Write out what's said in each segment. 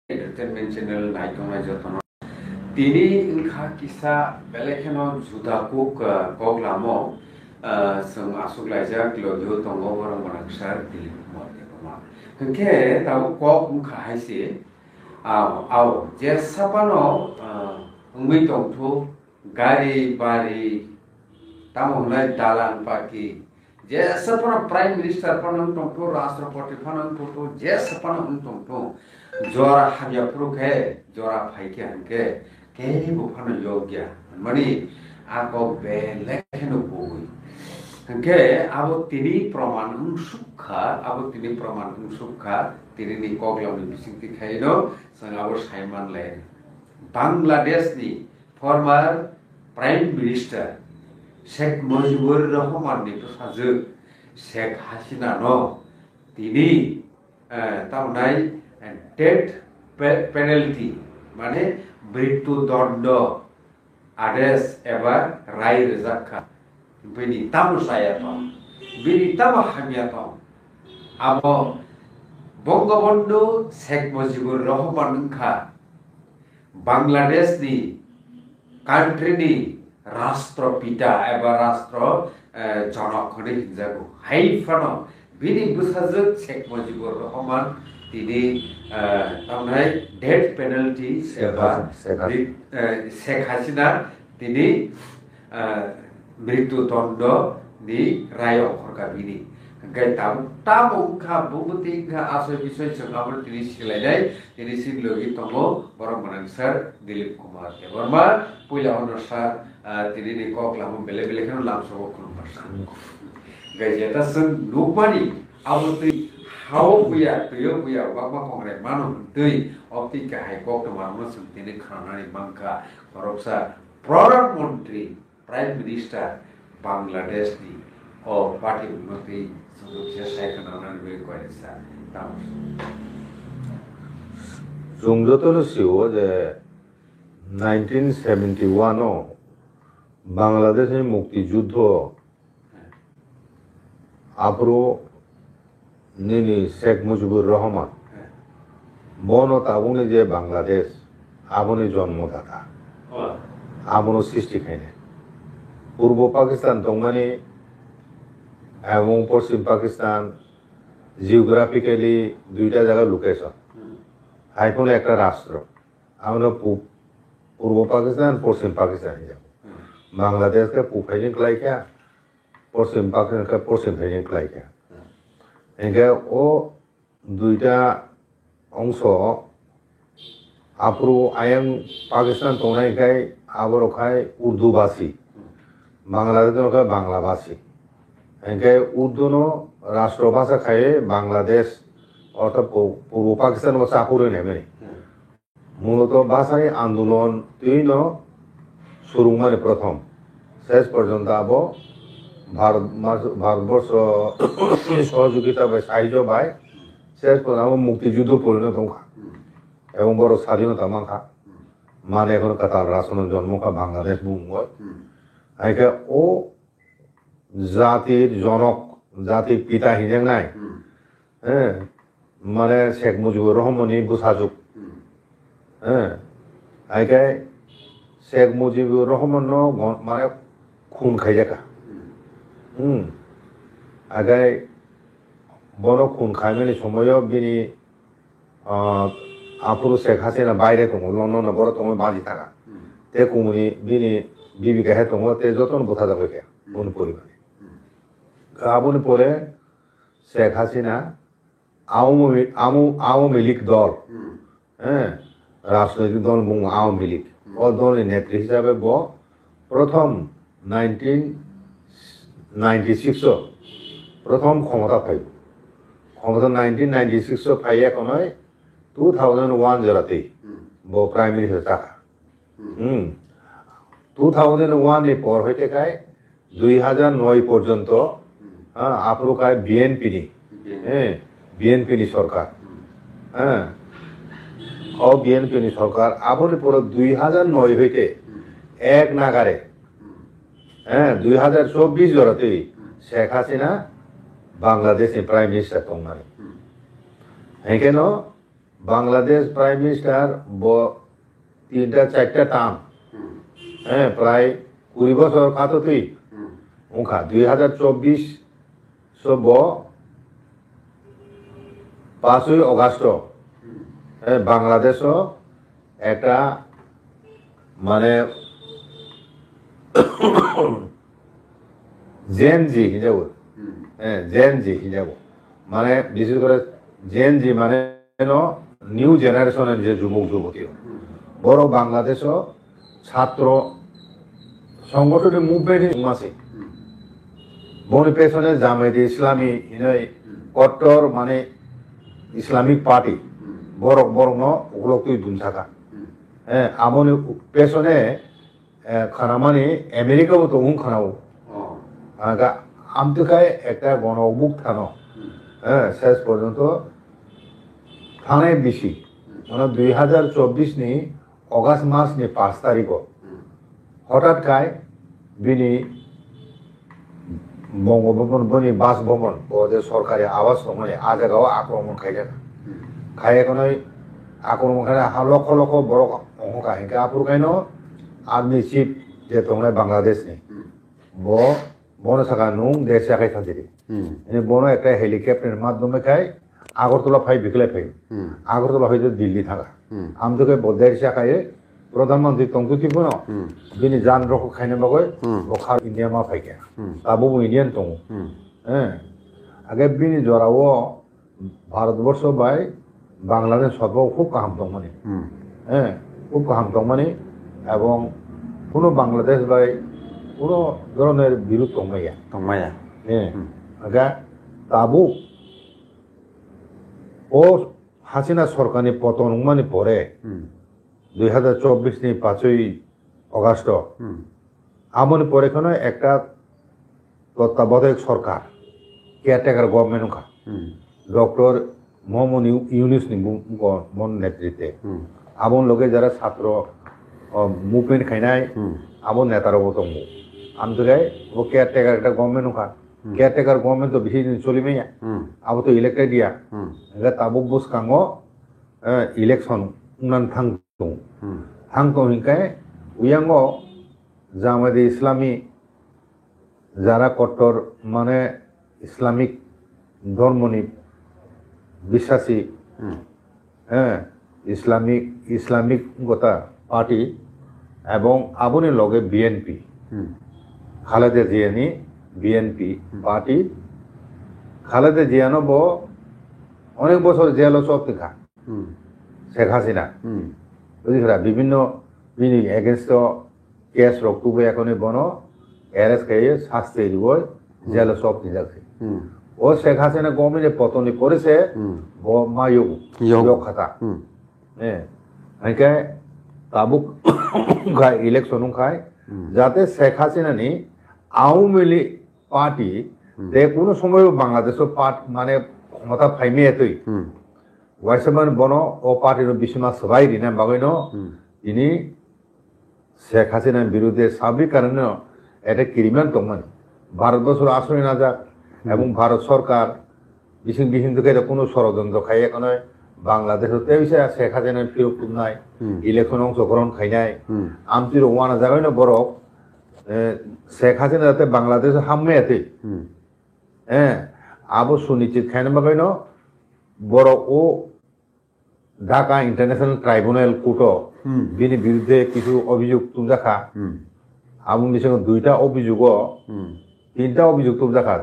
entertainment channel naitongna jotono tini ingkha kisa belekeno judakuk koglamo sung asuklaijak logyo tongo borong bonaksar dilip kumar deboma hengke tabu kok ingkha haisi aw je sapano ungmi tongthu gari bari tamonai dalan paki je sapano prime minister panang tongthu rashtrapati panang tongthu je sapano tongthu jora habya pruke jora phaike hanke kei bufano yogya mani ako belekeno bui hanke abo tini praman sukha tini ni koglom ni bisingti khaino sangabo saiman le Bangladesh ni former prime minister Sheikh Mujibur Rahman ni saje Sheikh Hasina no tini taunai death penalty মানে মৃত্যুদণ্ড আদেশ এবার রায় রেজাক্কা বিনি তামসায়াতম বিনি তামহামিয়াতম আবো বঙ্গবন্ধু শেখ মুজিবুর রহমান খা Bangladesh ni country ni রাষ্ট্রপিতা এবার রাষ্ট্র জনক হনে হিনজাগো হাইফানো বিনি বুসাজত শেখ মুজিবুর রহমান তিনি তামনাই ডেথ পেনাল্টি এবা শেখ হাসিনা তিনি মৃত্যুদণ্ড ni রায় অখরকা বিনি গাই তামুখা বুবুতিখা আসয় বিষয় সঙ্গাবর তিনি সিলাইনাই তিনি সিলগি তঙ্গ বরং মনাংসার দিলীপ কুমার দেববর্মা পয়লা অনুসার তিনি ni koklam bele bele khano lamso khulumasa গাই যেটা song নুকমানি আবুতি how buya tuyo buya wakma kongre manu tui opti ka hai kok to marmo sumtine khanani mangka koroksa pradhan mantri prime minister Bangladesh ni o party unnoti suduksha saikana be koisa tam jungjotono siwo je 1971 o Bangladesher mukti juddho apro nini Sheikh Mujibur Rahman bono tabuni je Bangladesh aboni জন্মদাতা abono সৃষ্টি খাইনে পূর্ব পাকিস্তান তংমানি এবং পশ্চিম Pakistan geographically দুইটা জায়গা location হাইফোন একটা রাষ্ট্র আমরা পূর্ব পাকিস্তান পশ্চিম পাকিস্তান যাব বাংলাদেশকে পূব ফাইজিং ক্লাইকা পশ্চিম পাকিস্তানকে পশ্চিম ফাইজিং ক্লাইকা এনকে ও দুইটা অংশ আপরু আয়াং পাকিস্তান তংনাইখাই আবরখাই উর্দু ভাষী বাংলাদেশের বাংলা ভাষী এনকে উর্দুনো রাষ্ট্রভাষা খায়ে বাংলাদেশ অর্থাৎ পূর্ব পাকিস্তান চাকুরে নেমে মূলত ভাষায় আন্দোলন তিন শুরু মানে প্রথম শেষ পর্যন্ত আবো ভারতবর্ষ সহযোগিতা বা সাহায্য পায় শেষ পর্যন্ত মুক্তিযুদ্ধ পরিণত খা এবং বড় স্বাধীনতা মাখা মানে এখন কাতার রাষ্ট্রের জন্মখা বাংলাদেশ বুঙ্গয় একে ও জাতির জনক জাতির পিতা হিজেং নাই হ্যাঁ মানে শেখ মুজিবুর রহমানই বুসাজুক হ্যাঁ একে শেখ মুজিবুর রহমান মানে খুন খাইজাকা আগে বড় খুন খাইমেনি সময় বিনি আপুরু শেখ হাসিনা বাইরে দङ লন্ডনে বড় দङ বাজি থাকা তে কুমুনি বিনি বিবিকা হে দङ তে যতন বোথা যাবে কে বন পরিবারে আবুনি পরে শেখ হাসিনা আওয়ামী লীগ দল হ্যাঁ রাজনৈতিক দল বুং আওয়ামী লীগ ও দলের নেত্রী হিসাবে প্রথম 1996 প্রথম ক্ষমতা পাই ক্ষমতা 1996 পাই এখন 2001 জরাতেই বো প্রাইম মিনিস্টার থাকা 2001 এর পর হইতে কায় 2009 পর্যন্ত আপরো কায় বিএনপি নি হ্যাঁ বিএনপি নি সরকার হ্যাঁ ও বিএনপি নি সরকার আপনি পর 2009 হইতে এক নাগারে হ্যাঁ 2024 জরাতেই শেখ হাসিনা বাংলাদেশের প্রাইম মিনিস্টার তংমানি এখানে বাংলাদেশ প্রাইম মিনিস্টার 3-4টা টার্ম হ্যাঁ প্রায় 20 বছর খাতো তুই ওখা 2024 সব 5ই অগাস্ট বাংলাদেশ একটা মানে জেনজি হিসাব জেনজি হিসাব মানে বিশেষ করে জেনজি মানে নিউ জেনারেশনের যে যুবক যুবতী বড় বাংলাদেশ ছাত্র সংগঠনের মুভমেন্ট আছে বনি পেছনে জামায়াতে ইসলামী কট্টর মানে ইসলামিক পার্টি বড় বড় ওগুলো তুই দুন থাকা হ্যাঁ আমনি পেছনে খানা মানে আমেরিকাও তো খানাও আমতকায় একটা গণ অভুক থানো হ্যাঁ শেষ পর্যন্ত থানায় বেশি মানে 2024 নি অগাস্ট মাস নি 5 তারিখ হঠাৎ কায় বিনি বঙ্গভবন বনি বাসভবন ওদের সরকারি আবাস সময় আজাগাও আক্রমণ খাইলে খাই এখন আক্রমণ খাই লক্ষ লক্ষ বড় অঙ্ক কাহিনী আপুর কেন আর্মি চিফ যে তোমরা বাংলাদেশ নেই বন থাকা নুং দেশ একাই থাকি বন একটা হেলিকপ্টারের মাধ্যমে খাই আগরতলা ফাই বিকেলে ফাই আগরতলা হয়তো দিল্লি থাকা আমদকে বদায়ের শাখায় প্রধানমন্ত্রী তংকুতি বন বিনি যান রক খাইনে বাগৈ বখা ইন্ডিয়া মা ফাইকে তাবো ইন্ডিয়ান তং হ্যাঁ আগে বিনি জরাও ভারতবর্ষ বাই বাংলাদেশ সর্ব খুব কাহাম দং মানে হ্যাঁ খুব কাহাম দং মানে এবং কোনো বাংলাদেশ বাই কোনো ধরনের বিরোধ তংমাইয়া হ্যাঁ আগে তাবো ও হাসিনা সরকারের পতন মানে পরে 2024 নি 5ই অগাস্ট আমনি পরে কোনো একটা তত্ত্বাবধায়ক সরকার কেয়ারটেকার গভর্নমেন্ট ওখা ডক্টর মোহাম্মদ ইউনুস নি মন নেতৃত্বে আমন লোকে যারা ছাত্র মুভমেন্ট খাইনাই আমন নেতারাও দङ আমদুরাই ও কেয়ারটেকার একটা গভর্নমেন্ট ওখা কেয়ারটেকার গভর্নমেন্ট তো বেশি দিন চলিমেয়া আবো তো ইলেক্টেড দিয়া তাবো বুসকাঙো ইলেকশন উনান থাং হিংকায় উয়াঙ্গো জামায়াতে ইসলামী যারা কট্টর মানে ইসলামিক ধর্মনি বিশ্বাসী হ্যাঁ ইসলামিক গোটা পার্টি এবং আবনের লগে বিএনপি খালেদা জিয়ানি বিএনপি পার্টি খালেদা জিয়ানো অনেক বছর জেলও সব দেখা শেখ হাসিনা বুঝিস বিভিন্ন এগেনস্ট কেস রক্তবে এখন বন অ্যারেস্ট খাইয়ে শাস্তি দিব জেল সব নিজাছে ও শেখ হাসিনা গভর্নমেন্টে পতনি করেছে মা যোগ খাতা হ্যাঁ তাবুক খায় ইলেকশন খায় যাতে শেখ হাসিনা নি আওয়ামী লীগ পার্টি যে কোনো সময় বাংলাদেশের মানে ক্ষমতা ফাইমে এতই ওয়াইসমান বন ও পার্টির বিশ্বনাথ সবাই দিনা বাগৈন তিনি শেখ হাসিনার বিরুদ্ধে সাবিক কারণে এটা ক্রিমিনাল দংমান ভারতবর্ষের আশ্রয় না যাক এবং ভারত সরকার বিহীন থেকে কোনো ষড়যন্ত্র খাই এখন বাংলাদেশতে শেখ হাসিনার ফিরত নাই ইলেকশন অংশগ্রহণ খাই নাই আমতির ওয়ানা জায়গায় না বড় শেখ হাসিনা যাতে বাংলাদেশে হামে এতে হ্যাঁ আবো সুনিশ্চিত খাই না বাগৈন বড় ও ঢাকা ইন্টারন্যাশনাল ট্রাইব্যুনাল কোর্ট বিনি বিরুদ্ধে কিছু অভিযোগ তুলে দেখা আমুনের সঙ্গে 2টা অভিযোগ 3টা অভিযোগ তুলে দেখা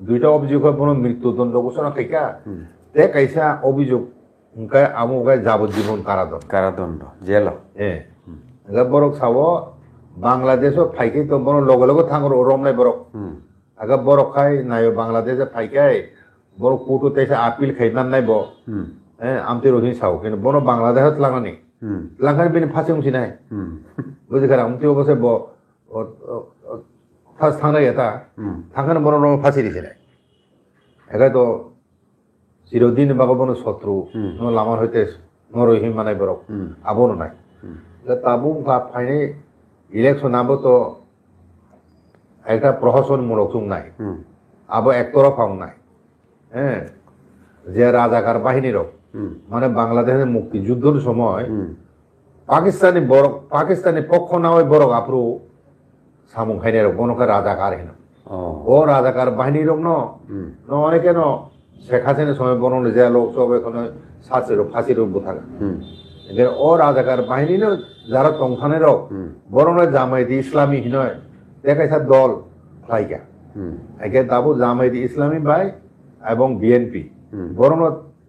2টা অভিযোগ কোনো মৃত্যুদণ্ড ঘোষণা খাইকা তে কাইসা অভিযোগ উনকায় আমুকায় যাবজ্জীবন কারাদণ্ড জেল হ্যাঁ বরক চাব বাংলাদেশও ফাইকে তো বড় লগে লগে থাঙর ওরম নাই বরক আগে বরক খাই নাই বাংলাদেশে ফাইকাই বড় কোর্টও তাইসা আপিল খাইমান নাই হ্যাঁ আমতে রহিন চাও কিন্তু বন বাংলাদেশত লাগানি লাগানি বেনি ফাঁসি মুছি নাই বুঝি খারা আমতে অবশ্যই ফার্স্ট থানায় এটা থাকানো বড় ফাঁসি দিছে নাই এগাই তো চিরদিন বাগবন শত্রু লামার হইতে নরহিম মানে বরক আবনো নাই তাবু ফাইনে ইলেকশন আবো তো একটা প্রহসনমূলক নাই আবো একতরফাও নাই হ্যাঁ যে রাজাকার বাহিনীরও মানে বাংলাদেশের মুক্তিযুদ্ধের সময় পাকিস্তানি পক্ষ না হয় বড় আপরু সামুং খাইনের গণকে রাজাকার হেন ও রাজাকার বাহিনীর অনেকে শেখ হাসিনার সময় বনলে যে লোক সব এখানে ফাঁসির উঠবো থাকা ও রাজাকার বাহিনী যারা তংখানের বরং জামায়াতি ইসলামী নয় দেখাইছে দল খাইকা একে দাবু জামায়াতি ইসলামী ভাই এবং বিএনপি বরং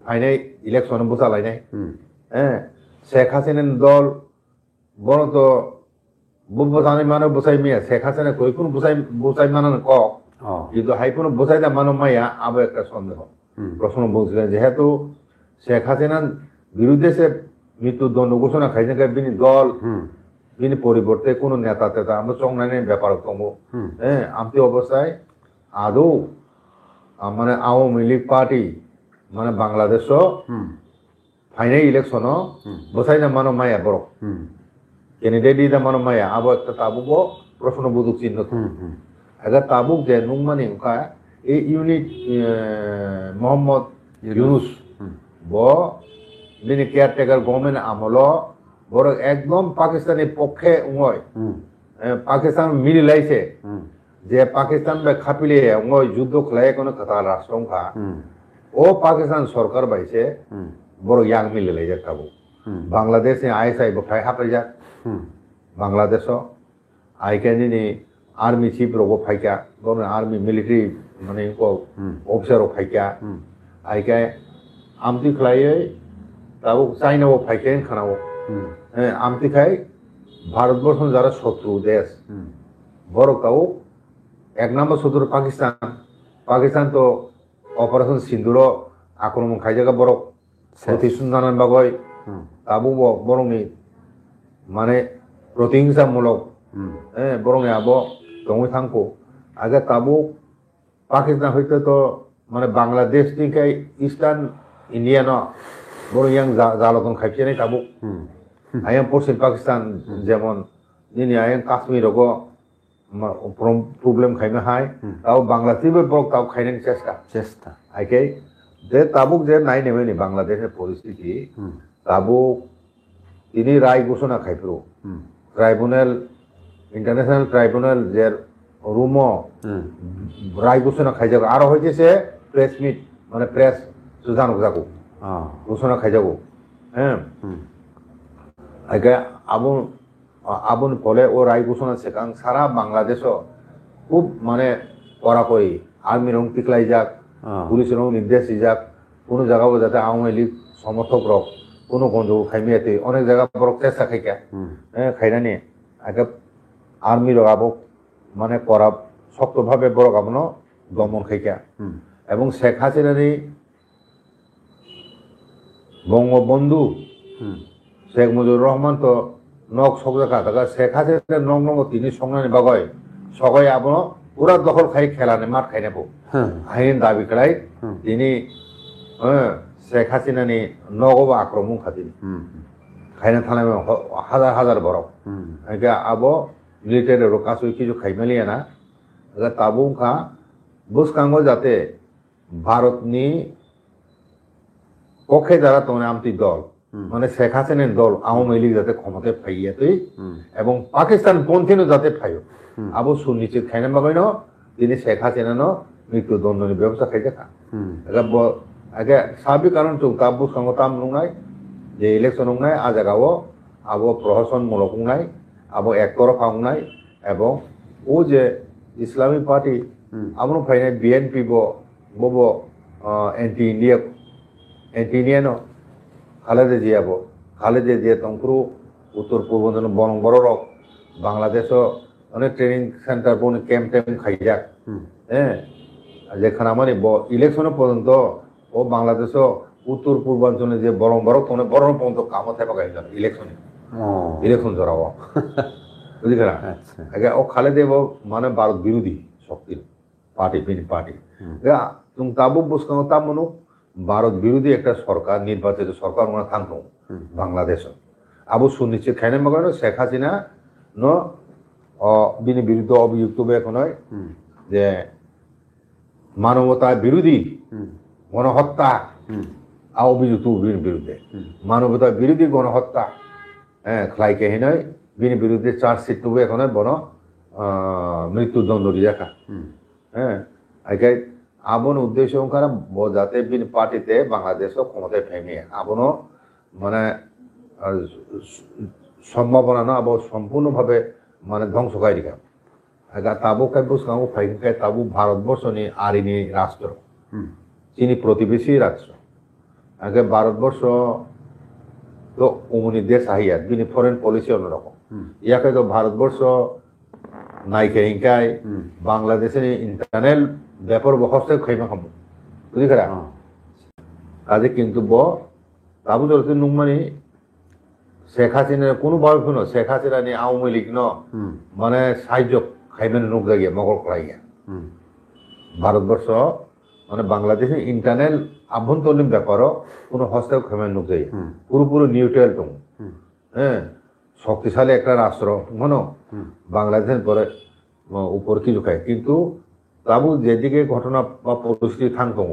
ফাইনাই ইলেকশন বোঝালাই নাই হ্যাঁ শেখ হাসিনার দল বড় তো বুঝানি মানে বোঝাই মিয়া শেখ হাসিনা কই কোন বোঝাই মানে কক কিন্তু হাই কোনো বোঝাই দা মানো মাইয়া আবার একটা সন্দেহ প্রশ্ন বলছিলেন যেহেতু শেখ হাসিনার বিরুদ্ধে সে মৃত্যুদণ্ড ঘোষণা খাইছে বিনি দল বিনি পরিবর্তে কোনো নেতা টেতা আমরা চংনাইনের ব্যাপার কম হ্যাঁ আমি অবস্থায় আদৌ মানে আওয়ামী লীগ পার্টি মানে বাংলাদেশ ফাইনাল ইলেকশন বসাই না মানো মায়া বড় ক্যান্ডিডেট দা মানো মায়া আবার একটা তাবুক প্রশ্ন বোধক চিহ্ন আগে তাবুক যে নুংমানি উকা এই ইউনিট মোহাম্মদ ইউনুস ব বিনি কেয়ারটেকার গভর্নমেন্ট আমল বড় একদম পাকিস্তানের পক্ষে উঙয় পাকিস্তান মিলিলাইছে যে পাকিস্তান বে খাপিলে উঙয় যুদ্ধ খেলায় কোনো কথা রাষ্ট্রংখা ও পাকিস্তান সরকার বাইছে বড় ইয়াং মিলিলাই যাক তাবু বাংলাদেশে আইএসআই বখাই হাফাই যাক বাংলাদেশ আইকানি आर्मी चीफ रोगो फाइका दोनों आर्मी मिलिट्री माने इनको ऑफिसर हो फाइका आइका आमती खलाये ताबो चाइना वो फाइके खाना वो आमती खाई भारतवर्ष में ज़रा शत्रु देश बड़ो काऊ एक नंबर शत्रु पाकिस्तान तो ऑपरेशन सिंदूरो आक्रमण खाई जगह बड़ो सती सुंदरन बागोय ताबो वो बड़ो में माने प्रतिहिंसा मूलक बड़ो में आबो दंगै थांको आगे ताबो पाकिस्तान होते तो माने बांग्लादेश निके ईस्टार्न इंडिया न बड़ो यांग जालतन खाइছে নাই ताबो आयम पश्चिम पाकिस्तान যেমন নিনি আয়ং কাশ্মীরগো প্রবলেম খাইমে হাই তাও বাংলাদেশে বড় তাও খাইনে চেষ্টা আইকে যে তাবুক যে নাই নেবেনি বাংলাদেশের পরিস্থিতি তাবুক তিনি রায় ঘোষণা খাইপ্রো ট্রাইব্যুনাল इंटरनेशनल ट्राइब्यूनल जेर रूमो राय घोषणा खाइजागो आरो हइतेছে प्रेस मीट माने प्रेस सुजान जागो घोषणा खाइजागो हैं आगे आबुन फले ओ राय घोषणा सेकां सारा बांग्लादेश खूब माने কড়াকড়ি आर्मी रंग टिकलाई जाक पुलिस रंग निर्देश जाक কোনো জায়গাও যাতে আওয়ামী লীগ সমর্থক রক কোনো গঞ্জো খাইমিয়াতে অনেক জায়গা বড় চেষ্টা খাইকা হ্যাঁ খাইনানি আগে आर्मी लगाबो माने करा शक्त भावे बड़ गामनो दमन खाइका एवं शेख हासिनानि बंगबंधु शेख मुजिबुर रहमान तो नक सकजाका दागा शेख हासिना नंग नंग तिनि संनानि बागय सगय आबनो पूरा दखल खाइ खेलानि मात खाइनाबो आइन दाबि खालाय तिनि शेख हासिनानि नगबो आक्रमण खादिनि खाइना थानाय हाजार हाजार बरक आगे आबो मिलिटारि रोकासो किजु खाइमालिया ना अगर ताबु का बुसकांगो जाते भारतनी पक्षे যারা তোনে আমতি দল মানে শেখ হাসিনার দল আওয়ামী লীগ যাতে ক্ষমতায় ফাইয়াতেই এবং পাকিস্তান পন্থীনো যাতে ফাইও আবু সুনিশ্চিত খাইনা বাগাইনো তিনি শেখ হাসিনা মৃত্যুদণ্ডনি ব্যবস্থা খাইতে খা আগে সাবি কারণ চুক তাবু সংগতাম নুংনাই যে ইলেকশন নুংনাই আজাগাও আবু প্রহসন মূলক নুংনাই আবো একতরফা উংনাই এবং ও যে ইসলামী পার্টি আমনো ফাইনাল বিএনপি বো এন্টি ইন্ডিয়ানো খালেদা জিয়াবো খালেদা জিয়া তংক্রু উত্তর পূর্বাঞ্চল বরং বড় রক বাংলাদেশ অনেক ট্রেনিং সেন্টার বনে ক্যাম্প খাইজাক হ্যাঁ যেখানে মানে ইলেকশন পর্যন্ত ও বাংলাদেশ উত্তর পূর্বাঞ্চলে যে বরং বড় তোনে বড় পর্যন্ত কামত থাকা গাইজাক ইলেকশন জড়াও বুঝিগলা আগে ও খালেদা মানে ভারত বিরোধী শক্তির পার্টি পার্টি তুমি তাবু বুঝকাও তা মনো ভারত বিরোধী একটা সরকার নির্বাচিত সরকার মনে থাকতো বাংলাদেশ আবু সুনিশ্চিত খাইনা মাগানো শেখ হাসিনা ন বিনি বিরুদ্ধে অভিযুক্ত এখন যে মানবতা বিরোধী গণহত্যা অভিযুক্ত বিরুদ্ধে মানবতা বিরোধী গণহত্যা খাইকে হিনয় বিনি বিরুদ্ধে চার্জশিট তবু এখন বন মৃত্যুদণ্ড রাখা আইকে আবন উদ্দেশ্য কারণ যাতে বিন পার্টিতে বাংলাদেশ ক্ষমতায় ফেমি আবন মানে সম্ভাবনা না আবার সম্পূর্ণভাবে মানে ধ্বংস খাই দিকা তাবো কাব্য ফাইকাই তাবো ভারতবর্ষনি আরিনি রাষ্ট্র চিনি প্রতিবেশী রাষ্ট্র আগে ভারতবর্ষ তো অমনি দেশ আহিয়া বিনি ফরেন পলিসি অন্যরকম ইয়াকে তো ভারতবর্ষ নাইকে হিংকায় বাংলাদেশের ইন্টারনাল ব্যাপার হস্তে খাইমা খামো বুঝি খারা কাজে কিন্তু তাবো যদি নুমানি শেখ হাসিনার কোনোভাবে শুনো শেখ হাসিনা নি আওয়ামী লীগ ন মানে সাহায্য খাইবেন নুক জায়গা মগল করাইয়া ভারতবর্ষ মানে বাংলাদেশের ইন্টারনাল আভ্যন্তরীণ ব্যাপারও কোনো হস্তক্ষেপ খাইবেন নুক জায়গা পুরোপুরি নিউট্রাল দং শক্তিশালী একটা রাষ্ট্র মনো বাংলাদেশের পরে উপর কিছু খায় কিন্তু তাবু যেদিকে ঘটনা বা পরিস্থিতি থাকতো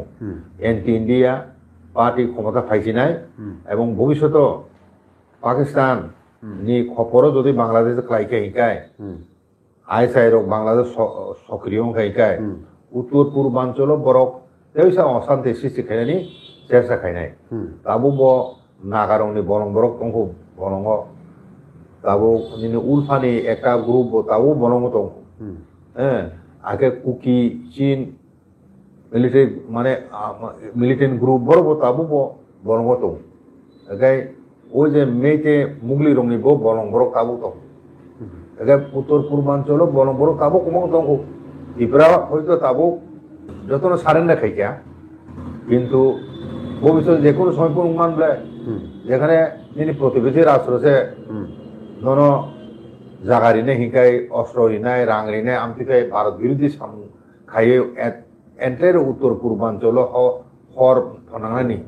এন্টি ইন্ডিয়া পার্টি ক্ষমতা পাইছি নাই এবং ভবিষ্যৎ পাকিস্তান নি খবরও যদি বাংলাদেশে খাইকে হিকায় আইএসআই রক বাংলাদেশ সক্রিয় হিকায় উত্তর পূর্বাঞ্চল বরক তেইসা অশান্তি সৃষ্টি খাইনি চেষ্টা খাইনাই তাবু নাগারংনি বরং বরক তংখ বরং তাবো উলফানি একটা গ্রুপ তাবো বরং তংখ আগে কুকি চীন মিলিটারি মানে মিলিটেন্ট গ্রুপ বড় তাবো বরং তংখ আগে ওই যে মেয়েতে মুগলি রঙনি বরং বড় তাবো তংখ আগে উত্তর পূর্বাঞ্চল বরং বড় তাবো কম তংখ ত্রিপুরা হয়তো তাবো যত সারেন্ডার খাইকা কিন্তু ভবিষ্যতে যে কোনো সময় কোনো মানবে যেখানে যিনি প্রতিবেশী রাষ্ট্র সে ধর জাগারি নে হিংকাই অস্ত্র রিনাই রাং রিনাই আমতিকাই ভারত বিরোধী খাইয়ে এন্টায়ার উত্তর পূর্বাঞ্চল হর ফনানি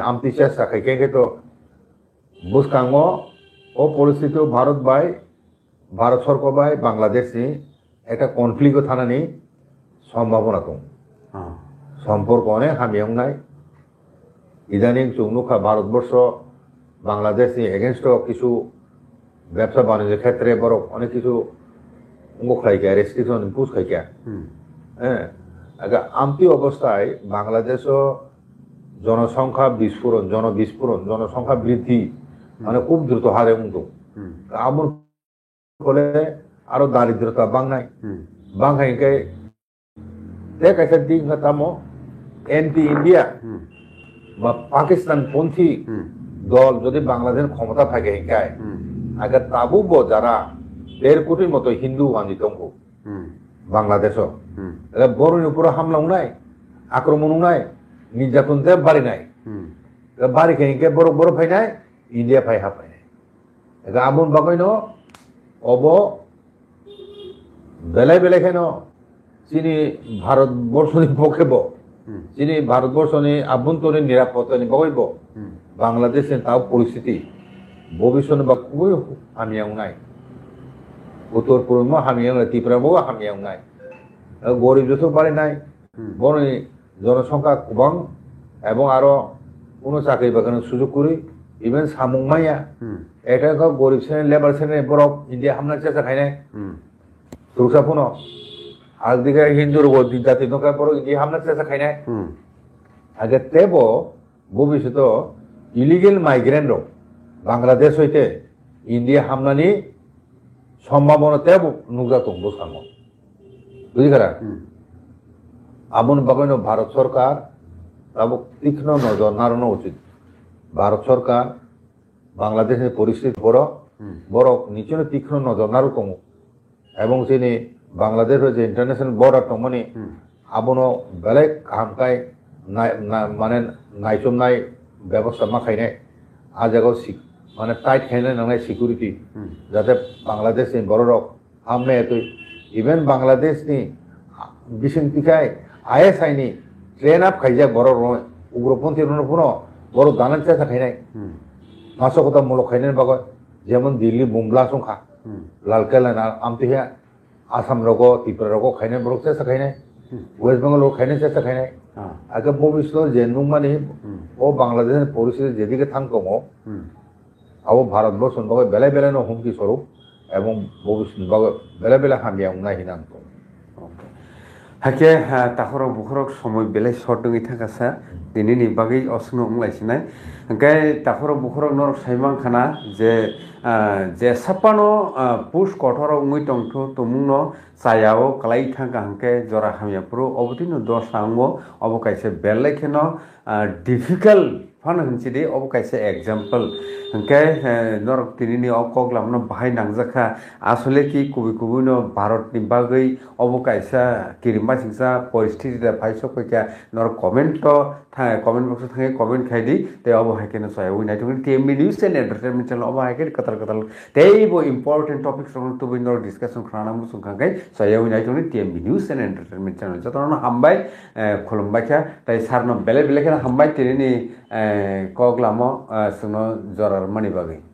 আমতি চেষ্টা খাইকে তো বুঝকাঙ্গ ও পরিস্থিতি ভারত সরকার বাই বাংলাদেশ নি একটা কনফ্লিক্ট থানানি সম্ভাবনা দं সম্পর্ক অনেক হামিয়াং নাই ইদানিং চৌনুখা ভারতবর্ষ বাংলাদেশ নি এগেনস্ট কিছু ব্যবসা বাণিজ্যের ক্ষেত্রে বড় অনেক কিছু অঙ্গ খাইকা রেস্ট্রিকশন ইম্পোজ খাইকা আমতি অবস্থায় বাংলাদেশ জনসংখ্যা বিস্ফোরণ জনসংখ্যা বৃদ্ধি মানে খুব দ্রুত হারে উন্নত আমর ফলে আরো দারিদ্রতা বাংনাই দেখাইছে দিক তামো এন্টি ইন্ডিয়া বা পাকিস্তান পন্থী দল যদি বাংলাদেশ ক্ষমতা থাকে হিংকায় আগে তাবু যারা 1.5 কোটির মতো হিন্দু বান্ধি দং বাংলাদেশ বড়ের উপরে হামলা নাই আক্রমণ নাই নির্যাতন বাড়ি নাই বাড়ি খেয়ে বড় বড় ফাই নাই ইন্ডিয়া ফাই হাফাই নাই আমন বাকইন অব বেলায় বেলায় খেন চিনি ভারতবর্ষ পক্ষে চিনি ভারতবর্ষ আভ্যন্তরীণ নিরাপত্তা বইব বাংলাদেশে তাও পরিস্থিতি ভবিষ্যৎ বা খুবই হামিয়াং নাই উত্তর পূর্ব হামিয়াং ত্রিপুরাবো হামিয়াং নাই গরিব যত বাড়ি নাই বড় জনসংখ্যা কুবাং এবং আরো কোনো চাকরি বাগানের সুযোগ করি ইভেন সামুং মাইয়া এটা গরিব শ্রেণী লেবার শ্রেণী বরফ ইন্ডিয়া হামলার চেষ্টা খাই নাই সুরক্ষাপূর্ণ একদিকে হিন্দুর জাতি নৌকা বড় ইন্ডিয়া হামলার চেষ্টা খাই নাই আগে তেব ভবিষ্যৎ ইলিগেল মাইগ্রেন্ট বাংলাদেশ হইতে ইন্ডিয়া হামলানি সম্ভাবনা তেব নুগা তো বুঝাঙ্গ বুঝি খারা আমন বাগানো ভারত সরকার তাবো তীক্ষ্ণ নজর নাড়ানো উচিত ভারত সরকার বাংলাদেশের পরিস্থিতি বড় নিচে তীক্ষ্ণ নজর নাড়ু কমু এবং তিনি বাংলাদেশের যে ইন্টারন্যাশনাল বর্ডার তো মানে আবনো বেলেগ হামকাই মানে নাইচম নাই ব্যবস্থা মাখাই নাই আজ জায়গাও মানে টাইট খাইনাই নাংনাই সিকিউরিটি যাতে বাংলাদেশ বড় রক হামনে এতই ইভেন বাংলাদেশ নি বিশিং টিকায় আইএসআই নি ট্রেন আপ খাইজাক বড় উগ্রপন্থী পুনঃ বড় দানার চেষ্টা খাই নাই নাশকতা মূলক খাইনাই বাগয় যেমন দিল্লি বুমলা সংখা লালকেল্লা আমতিহা আসাম রগ ত্রিপুরা রগ খাইনাই বড় চেষ্টা খাইনাই ওয়েস্ট বেঙ্গল ও খাইনে চেষ্টা খাইনাय আগে ভবিষ্যৎ যে নুমানি ও বাংলাদেশের পরিস্থিতি যেদিকে থাকমো আবো ভারতবর্ষ বাকে বেলে বেলে ন হুমকি স্বরূপ এবং ভবিষ্যৎ বাকে বেলে বেলে হামিয়া উনাই হিনান্ত হাকে তাহরক বুখরক সময় বেলে সরদङै थाखासा दिनैनि बागै असनो उंलायसिनाय हांखाय ताखरक बुखरक नरक साइमां खाना जे सापानो पुस कठर उंगै टंथो तमुनो सायाव कलाई थांगा हांखे जरा हामिया प्रो अबतिनो दस आंगो अब कायसे बेलेखेनो डिफिकाल्ट फान हनसिदि अब कायसे एग्जांपल हांखाय नरक दिनैनि अकगलामनो बाहाय नांजाखा आसले कि कुबि कुबिनो भारतनि बागै अब कायसा किरिमा सिंसा परिस्थिति फाइसो फैका नरक कमेंट बक्स थाङै कमेंट खायदि ते अब हायकेनो सायाव नायथुं TMB news and entertainment channel अब हायके कतल तेबो इम्पोर्टेंट टपिक्स रंग तो बिनो डिस्कशन खानांगो सुखांगाय सायाव नायथुं TMB news and entertainment channel जतनो हामबाय खुलुमबायखा ताय सारनो बेले बेलेखेनो हामबाय तिनि कगलामो सुनो जरार मानि बागै